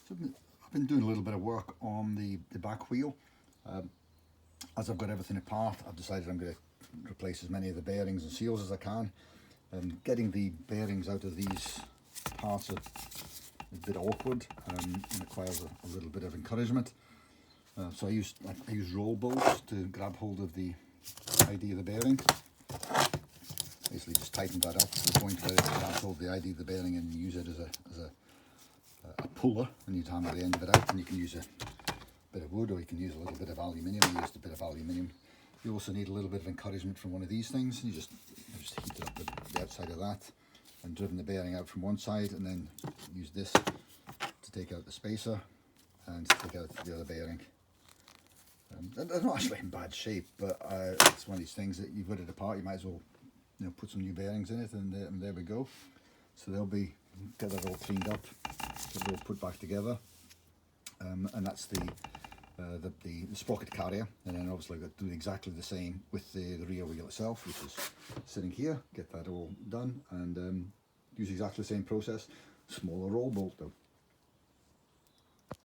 So I've been doing a little bit of work on the back wheel. As I've got everything apart, I've decided I'm going to replace as many of the bearings and seals as I can. And getting the bearings out of these parts are a bit awkward and requires a little bit of encouragement. So I use roll bolts to grab hold of the ID of the bearing. Basically just tighten that up to the point where it grabs hold of the ID of the bearing and use it as a puller, and you hammer the end of it out, and you can use a bit of wood or you can use a little bit of aluminium. I used a bit of aluminium. You also need a little bit of encouragement from one of these things. You just heat up the outside of that and driven the bearing out from one side, and then use this to take out the spacer and take out the other bearing. They're not actually in bad shape, but it's one of these things that you've got it apart, you might as well put some new bearings in it, and there we go. So they'll be, get that all cleaned up, get it all put back together, and that's the sprocket carrier. And then obviously I've got to do exactly the same with the rear wheel itself, which is sitting here. Get that all done and use exactly the same process. Smaller roll bolt though.